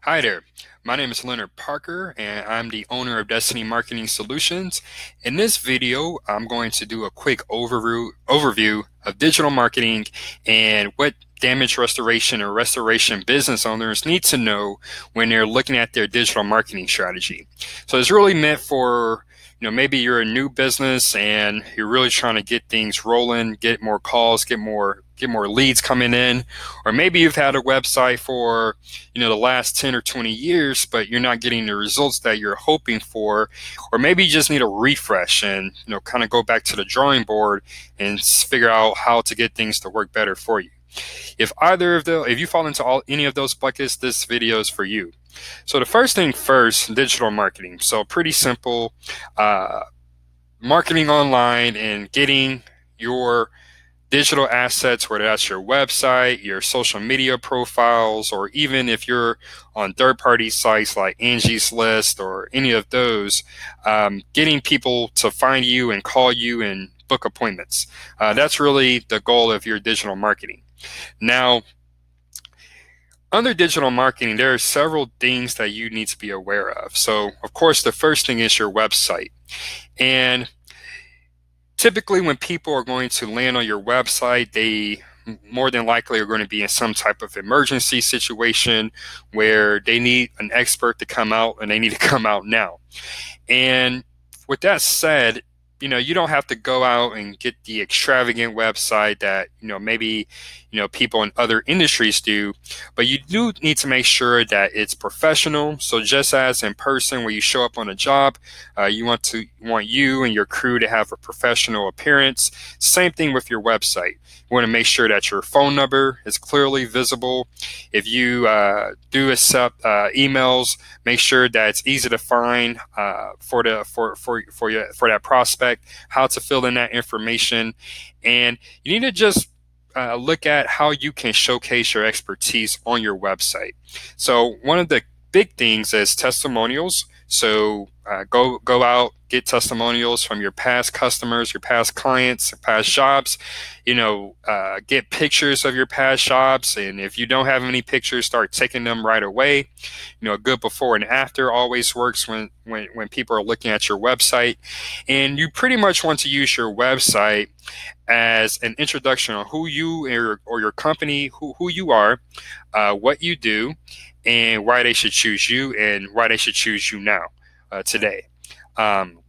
Hi there. My name is Leonard Parker, and I'm the owner of Destiny Marketing Solutions. In this video, I'm going to do a quick overview of digital marketing and what damage restoration or restoration business owners need to know when they're looking at their digital marketing strategy. So it's really meant for maybe you're a new business and you're really trying to get things rolling, get more calls, get more leads coming in, or maybe you've had a website for the last 10 or 20 years, but you're not getting the results that you're hoping for, or maybe you just need a refresh and kind of go back to the drawing board and figure out how to get things to work better for you. If you fall into any of those buckets, this video is for you. So the first thing first, digital marketing. So pretty simple, uh, marketing online and getting your digital assets, whether that's your website, your social media profiles, or even if you're on third-party sites like Angie's List or any of those, getting people to find you and call you and book appointments. That's really the goal of your digital marketing. Now, under digital marketing, there are several things that you need to be aware of. So, of course, the first thing is your website. And typically, when people are going to land on your website, they more than likely are going to be in some type of emergency situation where they need an expert to come out and they need to come out now. And with that said, you don't have to go out and get the extravagant website that, maybe, people in other industries do, but you do need to make sure that it's professional. So just as in person where you show up on a job, you want you and your crew to have a professional appearance. Same thing with your website. You want to make sure that your phone number is clearly visible. If you do accept emails, make sure that it's easy to find for that prospect, how to fill in that information, and you need to just look at how you can showcase your expertise on your website. So one of the big things is testimonials. So go out, get testimonials from your past customers, your past clients, your past jobs. Get pictures of your past jobs, and if you don't have any pictures, start taking them right away. A good before and after always works when people are looking at your website, and you pretty much want to use your website as an introduction on who you or your company, who you are, what you do, and why they should choose you and why they should choose you now, today. Um,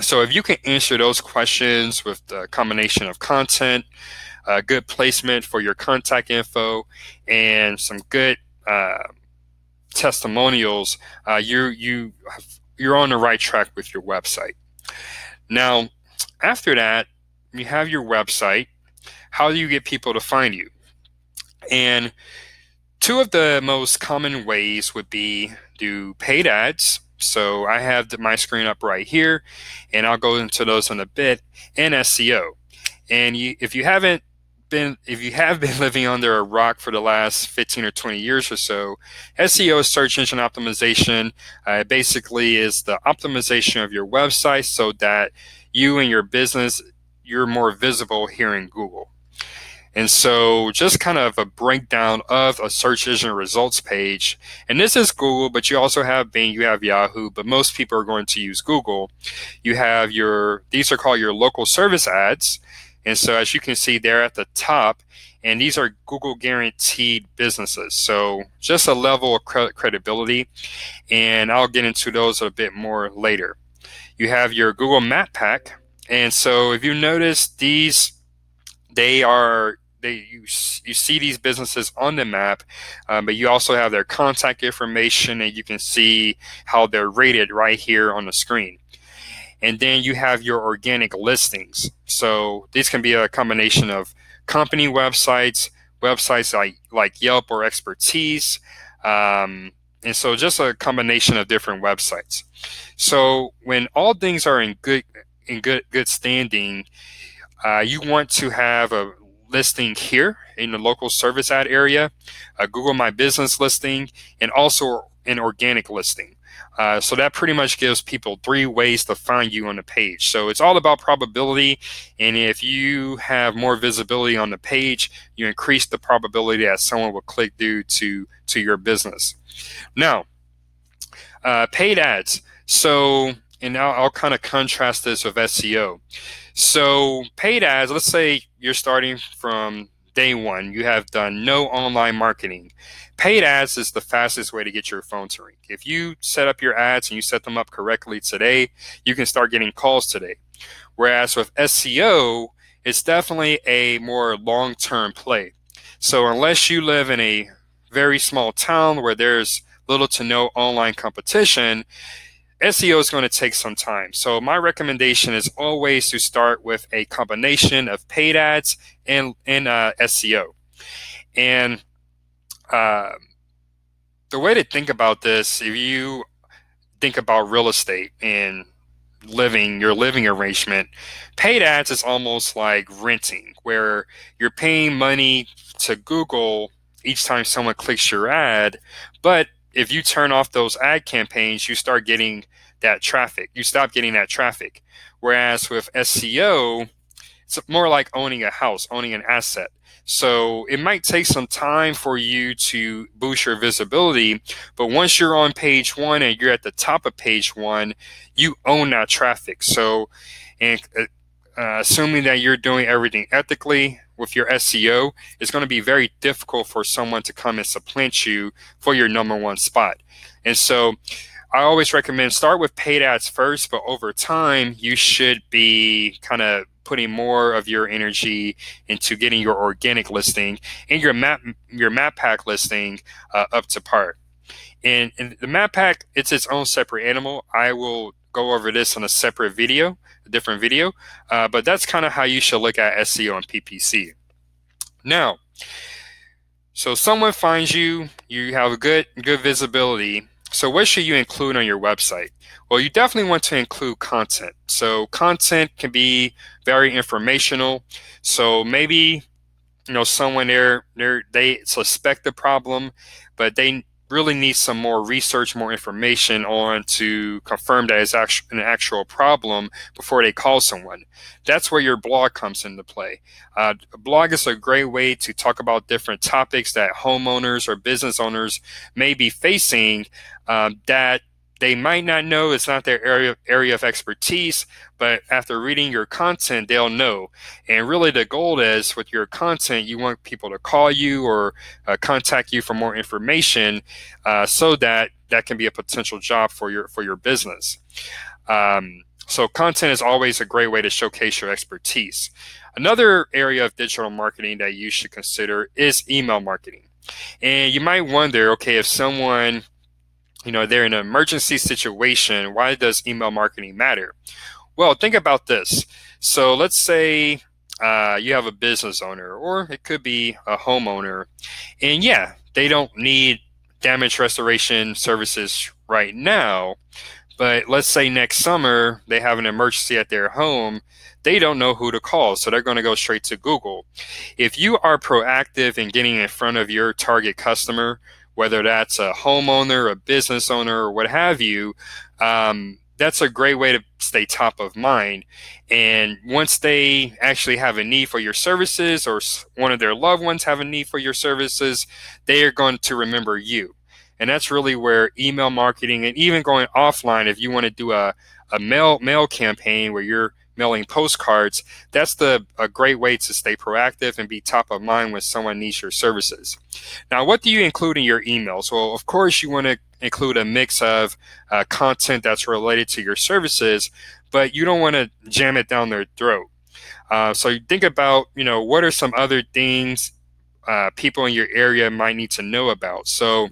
so if you can answer those questions with the combination of content, good placement for your contact info, and some good testimonials, you're on the right track with your website. Now, after that, you have your website. How do you get people to find you? And two of the most common ways would be do paid ads. So I have my screen up right here, and I'll go into those in a bit, and SEO. And if you have been living under a rock for the last 15 or 20 years or so, SEO is search engine optimization. Basically is the optimization of your website so that you and your business, you're more visible here in Google. And so just kind of a breakdown of a search engine results page. And this is Google, but you also have Bing, you have Yahoo, but most people are going to use Google. You have these are called your local service ads. And so as you can see there at the top, and these are Google guaranteed businesses. So just a level of credibility. And I'll get into those a bit more later. You have your Google Map Pack. And so if you notice you see these businesses on the map, but you also have their contact information, and you can see how they're rated right here on the screen. And then you have your organic listings. So these can be a combination of company websites like Yelp or Expertise, and so just a combination of different websites. So when all things are in good standing, you want to have a listing here in the local service ad area, a Google My Business listing, and also an organic listing. So that pretty much gives people 3 ways to find you on the page. So it's all about probability. And if you have more visibility on the page, you increase the probability that someone will click through to your business. Now, paid ads. So, and now I'll kind of contrast this with SEO. So paid ads, let's say you're starting from day one, you have done no online marketing. Paid ads is the fastest way to get your phone to ring. If you set up your ads and you set them up correctly today, you can start getting calls today. Whereas with SEO, it's definitely a more long-term play. So unless you live in a very small town where there's little to no online competition, SEO is going to take some time. So my recommendation is always to start with a combination of paid ads and SEO. And the way to think about this, if you think about real estate and your living arrangement, paid ads is almost like renting, where you're paying money to Google each time someone clicks your ad. But if you turn off those ad campaigns, you start getting that traffic. You stop getting that traffic. Whereas with SEO, it's more like owning a house, owning an asset. So it might take some time for you to boost your visibility, but once you're on page one and you're at the top of page one, you own that traffic. So, and assuming that you're doing everything ethically with your SEO, it's going to be very difficult for someone to come and supplant you for your number one spot. And so I always recommend start with paid ads first, but over time, you should be kind of putting more of your energy into getting your organic listing and your map pack listing up to par. And the map pack, it's its own separate animal. I will go over this on a separate video, a different video, but that's kind of how you should look at SEO and PPC. Now, so someone finds you, you have a good visibility. So what should you include on your website? Well, you definitely want to include content. So content can be very informational. So maybe, someone they suspect the problem, but they really need some more research, more information on to confirm that it's an actual problem before they call someone. That's where your blog comes into play. A blog is a great way to talk about different topics that homeowners or business owners may be facing that they might not know. It's not their area of expertise, but after reading your content, they'll know. And really the goal is with your content, you want people to call you or contact you for more information so that can be a potential job for your business. So content is always a great way to showcase your expertise. Another area of digital marketing that you should consider is email marketing. And you might wonder, okay, if someone they're in an emergency situation, why does email marketing matter? Well, think about this. So let's say you have a business owner, or it could be a homeowner, and yeah, they don't need damage restoration services right now, but let's say next summer they have an emergency at their home. They don't know who to call, so they're going to go straight to Google. If you are proactive in getting in front of your target customer, whether that's a homeowner, a business owner, or what have you, that's a great way to stay top of mind. And once they actually have a need for your services or one of their loved ones have a need for your services, they are going to remember you. And that's really where email marketing and even going offline, if you want to do a mail campaign where you're mailing postcards, that's a great way to stay proactive and be top of mind when someone needs your services. Now, what do you include in your emails? Well, of course, you want to include a mix of content that's related to your services, but you don't want to jam it down their throat. So you think about, what are some other things people in your area might need to know about? So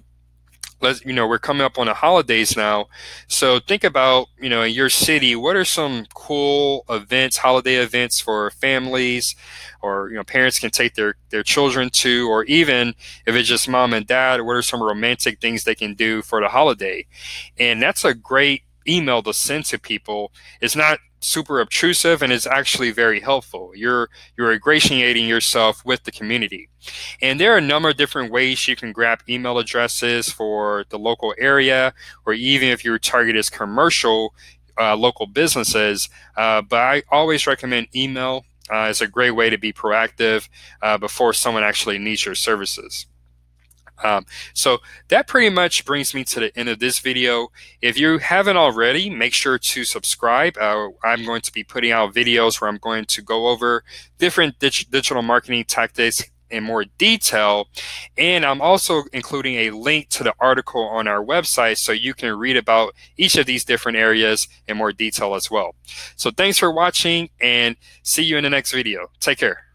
we're coming up on the holidays now. So think about, in your city, what are some cool events, holiday events for families, or, parents can take their children to, or even if it's just mom and dad, what are some romantic things they can do for the holiday? And that's a great email to send to people is not super obtrusive and is actually very helpful. You're ingratiating yourself with the community. And there are a number of different ways you can grab email addresses for the local area, or even if your target is commercial, local businesses. But I always recommend email. It's a great way to be proactive before someone actually needs your services. So that pretty much brings me to the end of this video. If you haven't already, make sure to subscribe. I'm going to be putting out videos where I'm going to go over different digital marketing tactics in more detail. And I'm also including a link to the article on our website so you can read about each of these different areas in more detail as well. So thanks for watching, and see you in the next video. Take care.